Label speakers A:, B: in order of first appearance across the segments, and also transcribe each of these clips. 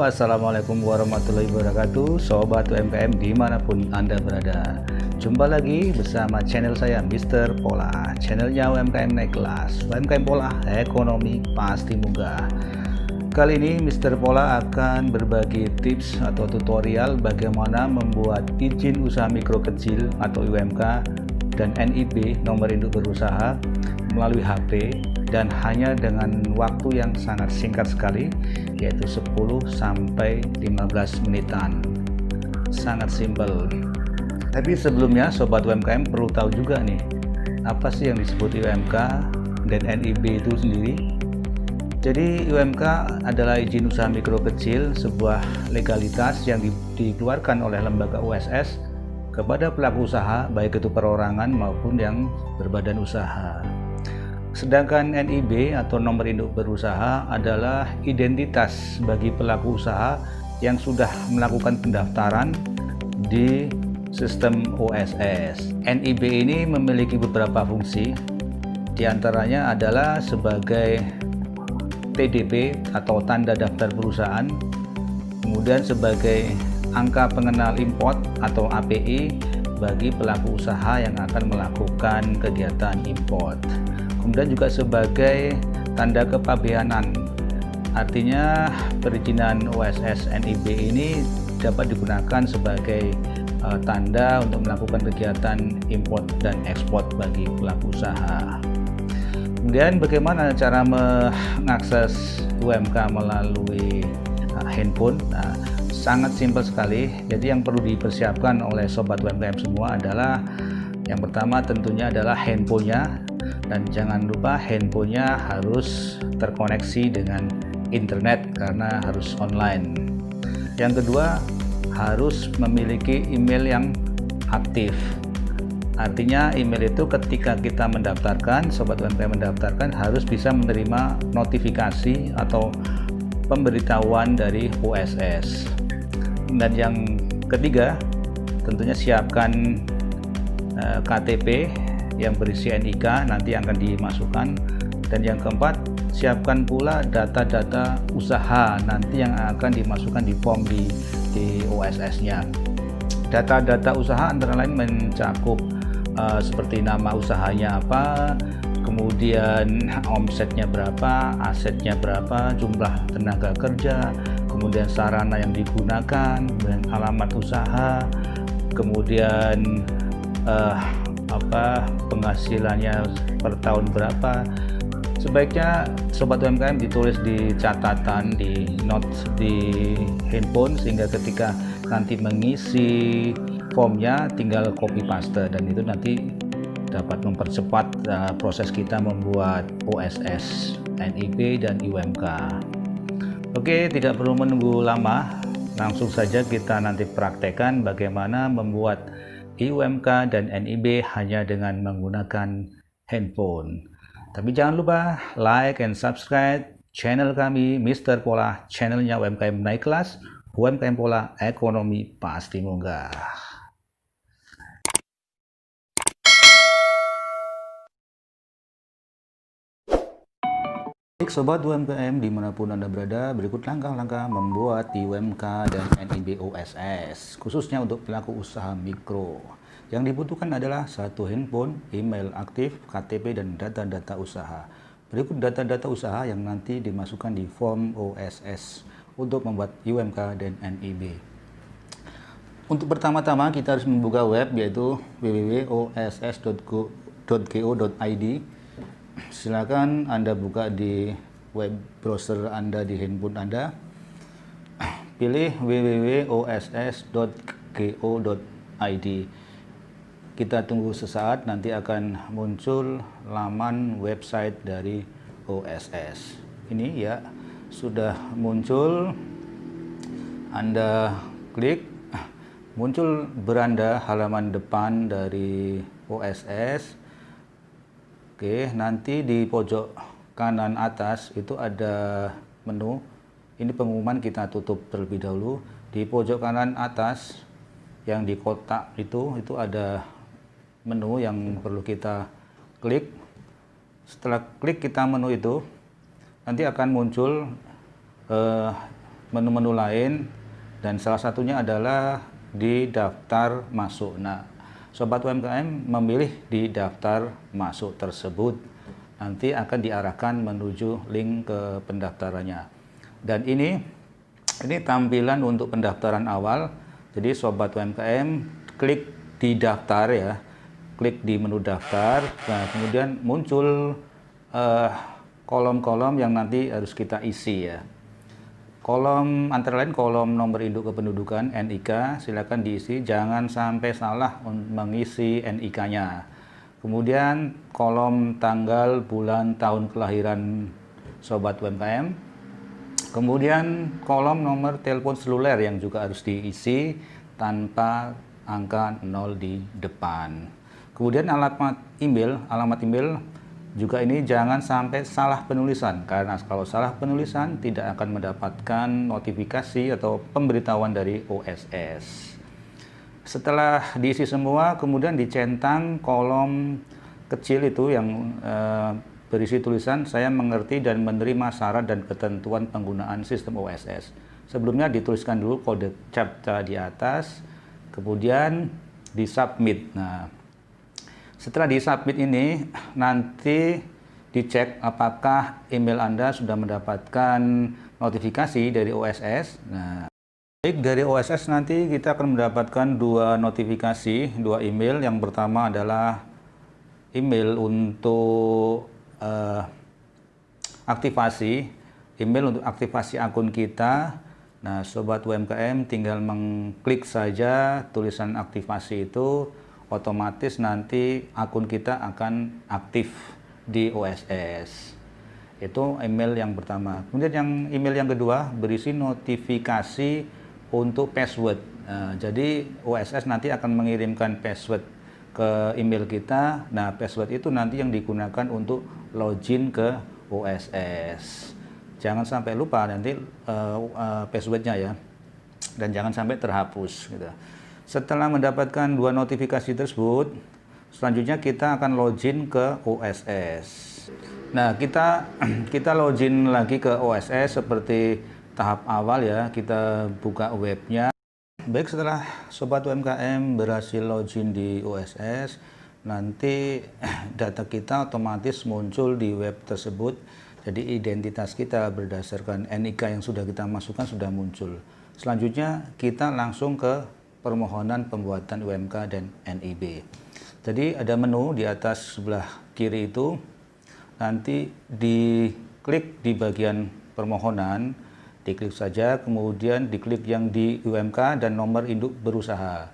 A: Assalamualaikum warahmatullahi wabarakatuh, Sobat UMKM dimanapun Anda berada. Jumpa lagi bersama channel saya Mr. Pola, channelnya UMKM naik kelas. UMKM Pola, ekonomi pasti munggah. Kali ini Mr. Pola akan berbagi tips atau tutorial bagaimana membuat izin usaha mikro kecil atau UMK dan NIB nomor induk berusaha melalui HP dan hanya dengan waktu yang sangat singkat sekali, yaitu 10 sampai 15 menitan. Sangat simpel. Tapi sebelumnya Sobat UMKM perlu tahu juga nih, apa sih yang disebut UMK dan NIB itu sendiri. Jadi UMK adalah izin usaha mikro kecil, sebuah legalitas yang dikeluarkan oleh lembaga USS kepada pelaku usaha, baik itu perorangan maupun yang berbadan usaha. Sedangkan NIB atau nomor induk berusaha adalah identitas bagi pelaku usaha yang sudah melakukan pendaftaran di sistem OSS. NIB ini memiliki beberapa fungsi, diantaranya adalah sebagai TDP atau tanda daftar perusahaan, kemudian sebagai angka pengenal import atau API bagi pelaku usaha yang akan melakukan kegiatan import. Kemudian juga sebagai tanda kepabeanan, artinya perizinan OSS NIB ini dapat digunakan sebagai tanda untuk melakukan kegiatan import dan ekspor bagi pelaku usaha. Kemudian bagaimana cara mengakses UMK melalui handphone? Sangat simpel sekali. Jadi yang perlu dipersiapkan oleh Sobat UMKM semua adalah yang pertama tentunya adalah handphonenya, dan jangan lupa handphonenya harus terkoneksi dengan internet karena harus online. Yang kedua, harus memiliki email yang aktif. Artinya email itu ketika kita mendaftarkan, Sobat UMKM mendaftarkan, harus bisa menerima notifikasi atau pemberitahuan dari OSS. Dan yang ketiga, tentunya siapkan KTP yang berisi NIK nanti akan dimasukkan. Dan yang keempat, siapkan pula data-data usaha nanti yang akan dimasukkan di form di OSS-nya. Data-data usaha antara lain mencakup seperti nama usahanya apa, kemudian omsetnya berapa, asetnya berapa, jumlah tenaga kerja, kemudian sarana yang digunakan, kemudian alamat usaha, kemudian penghasilannya per tahun berapa. Sebaiknya Sobat UMKM ditulis di catatan, di notes di handphone, sehingga ketika nanti mengisi formnya tinggal copy paste, dan itu nanti dapat mempercepat proses kita membuat OSS, NIB dan UMK. Oke, tidak perlu menunggu lama, langsung saja kita nanti praktekkan bagaimana membuat UMK dan NIB hanya dengan menggunakan handphone. Tapi jangan lupa like and subscribe channel kami Mr. Pola, channelnya UMKM naik kelas. UMKM Pola, ekonomi pasti munggah. Baik Sobat UMKM dimanapun Anda berada, berikut langkah-langkah membuat UMK dan NIB OSS, khususnya untuk pelaku usaha mikro. Yang dibutuhkan adalah satu handphone, email aktif, KTP, dan data-data usaha. Berikut data-data usaha yang nanti dimasukkan di form OSS untuk membuat UMK dan NIB. Untuk pertama-tama kita harus membuka web, yaitu www.oss.go.id. Silakan Anda buka di web browser Anda di handphone Anda. Pilih www.oss.go.id. Kita tunggu sesaat, nanti akan muncul laman website dari OSS. Ini ya, sudah muncul. Anda klik, muncul beranda halaman depan dari OSS. Oke, nanti di pojok kanan atas itu ada menu. Ini pengumuman, kita tutup terlebih dahulu. Di pojok kanan atas yang di kotak itu ada menu yang perlu kita klik. Setelah klik kita menu itu, nanti akan muncul menu-menu lain, dan salah satunya adalah di daftar masuk. Nah, Sobat UMKM memilih di daftar masuk tersebut, nanti akan diarahkan menuju link ke pendaftarannya. Dan ini tampilan untuk pendaftaran awal. Jadi Sobat UMKM klik di daftar ya, klik di menu daftar. Nah, kemudian muncul kolom-kolom yang nanti harus kita isi ya. Kolom antara lain kolom nomor induk kependudukan NIK, silakan diisi, jangan sampai salah mengisi NIK-nya. Kemudian kolom tanggal, bulan, tahun kelahiran Sobat UMKM. Kemudian kolom nomor telepon seluler yang juga harus diisi tanpa angka 0 di depan. Kemudian alamat email juga ini jangan sampai salah penulisan, karena kalau salah penulisan tidak akan mendapatkan notifikasi atau pemberitahuan dari OSS. Setelah diisi semua, kemudian dicentang kolom kecil itu yang berisi tulisan "Saya mengerti dan menerima syarat dan ketentuan penggunaan sistem OSS". Sebelumnya dituliskan dulu kode CAPTCHA di atas, kemudian disubmit. Nah, setelah disubmit ini, nanti dicek apakah email Anda sudah mendapatkan notifikasi dari OSS. Nah, baik, dari OSS nanti kita akan mendapatkan dua notifikasi, dua email. Yang pertama adalah email untuk email untuk aktivasi akun kita. Nah, Sobat UMKM tinggal mengklik saja tulisan aktivasi itu, otomatis nanti akun kita akan aktif di OSS. Itu email yang pertama. Kemudian yang email yang kedua berisi notifikasi untuk password. Nah, jadi OSS nanti akan mengirimkan password ke email kita. Nah, password itu nanti yang digunakan untuk login ke OSS. Jangan sampai lupa nanti passwordnya ya, dan jangan sampai terhapus gitu. Setelah mendapatkan dua notifikasi tersebut, selanjutnya kita akan login ke OSS. Nah, kita login lagi ke OSS seperti tahap awal ya. Kita buka webnya. Baik, setelah Sobat UMKM berhasil login di OSS, nanti data kita otomatis muncul di web tersebut. Jadi identitas kita berdasarkan NIK yang sudah kita masukkan sudah muncul. Selanjutnya kita langsung ke permohonan pembuatan UMK dan NIB. Jadi ada menu di atas sebelah kiri itu, nanti diklik di bagian permohonan, diklik saja, kemudian diklik yang di UMK dan nomor induk berusaha.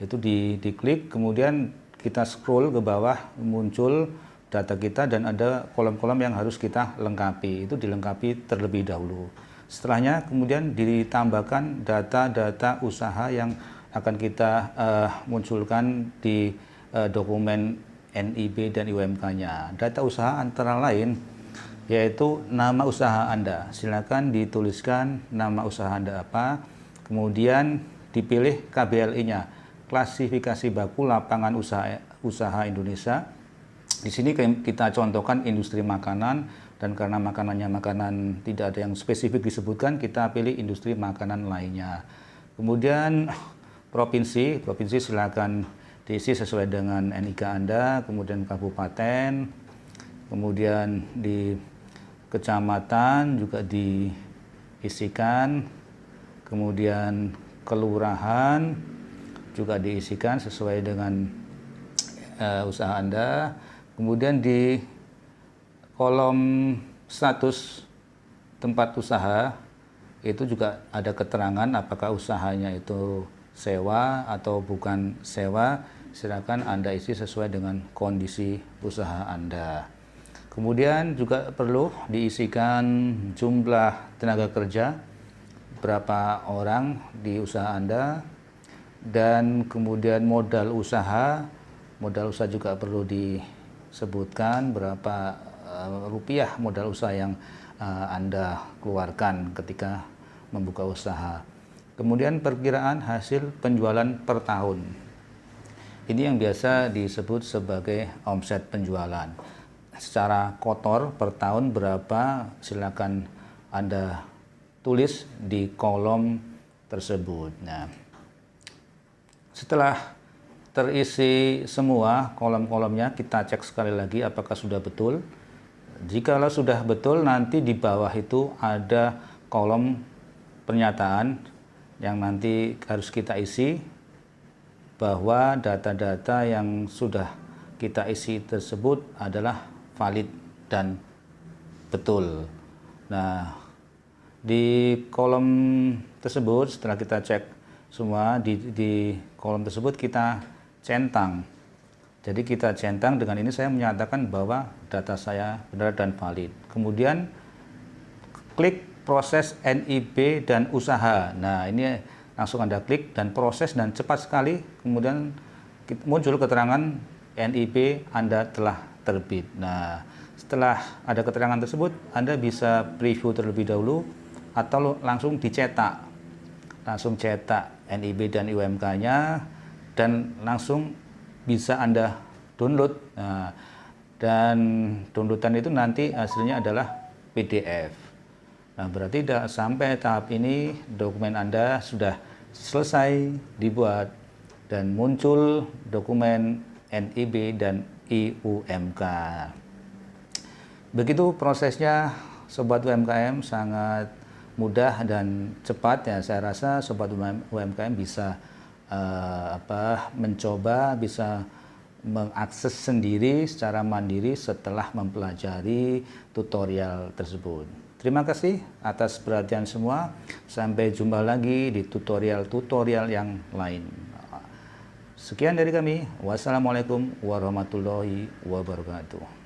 A: Itu diklik, kemudian kita scroll ke bawah, muncul data kita dan ada kolom-kolom yang harus kita lengkapi. Itu dilengkapi terlebih dahulu. Setelahnya kemudian ditambahkan data-data usaha yang akan kita munculkan di dokumen NIB dan UMK-nya. Data usaha antara lain yaitu nama usaha Anda. Silakan dituliskan nama usaha Anda apa, kemudian dipilih KBLI-nya, klasifikasi baku lapangan usaha Indonesia. Di sini kita contohkan industri makanan, dan karena makanannya makanan tidak ada yang spesifik disebutkan, kita pilih industri makanan lainnya. Kemudian provinsi silakan diisi sesuai dengan NIK Anda, kemudian kabupaten, kemudian di kecamatan juga diisikan, kemudian kelurahan juga diisikan sesuai dengan usaha Anda. Kemudian di kolom status tempat usaha itu juga ada keterangan apakah usahanya itu sewa atau bukan sewa. Silakan Anda isi sesuai dengan kondisi usaha Anda. Kemudian juga perlu diisikan jumlah tenaga kerja, berapa orang di usaha Anda, dan kemudian modal usaha juga perlu disebutkan berapa rupiah modal usaha yang Anda keluarkan ketika membuka usaha. Kemudian perkiraan hasil penjualan per tahun. Ini yang biasa disebut sebagai omset penjualan. Secara kotor per tahun berapa, silakan Anda tulis di kolom tersebut. Nah, setelah terisi semua kolom-kolomnya, kita cek sekali lagi apakah sudah betul. Jikalau sudah betul, nanti di bawah itu ada kolom pernyataan yang nanti harus kita isi bahwa data-data yang sudah kita isi tersebut adalah valid dan betul. Nah, di kolom tersebut setelah kita cek semua di kolom tersebut kita centang. Jadi kita centang, dengan ini saya menyatakan bahwa data saya benar dan valid. Kemudian klik proses NIB dan usaha. Nah, ini langsung Anda klik dan proses dan cepat sekali. Kemudian muncul keterangan NIB Anda telah terbit. Nah, setelah ada keterangan tersebut, Anda bisa preview terlebih dahulu atau langsung dicetak. Langsung cetak NIB dan IUMK-nya dan langsung bisa Anda download. Nah, dan downloadan itu nanti hasilnya adalah PDF. Nah, berarti sampai tahap ini dokumen Anda sudah selesai dibuat dan muncul dokumen NIB dan IUMK. Begitu prosesnya Sobat UMKM, sangat mudah dan cepat ya. Saya rasa Sobat UMKM bisa mencoba, bisa mengakses sendiri secara mandiri setelah mempelajari tutorial tersebut. Terima kasih atas perhatian semua. Sampai jumpa lagi di tutorial-tutorial yang lain. Sekian dari kami. Wassalamualaikum warahmatullahi wabarakatuh.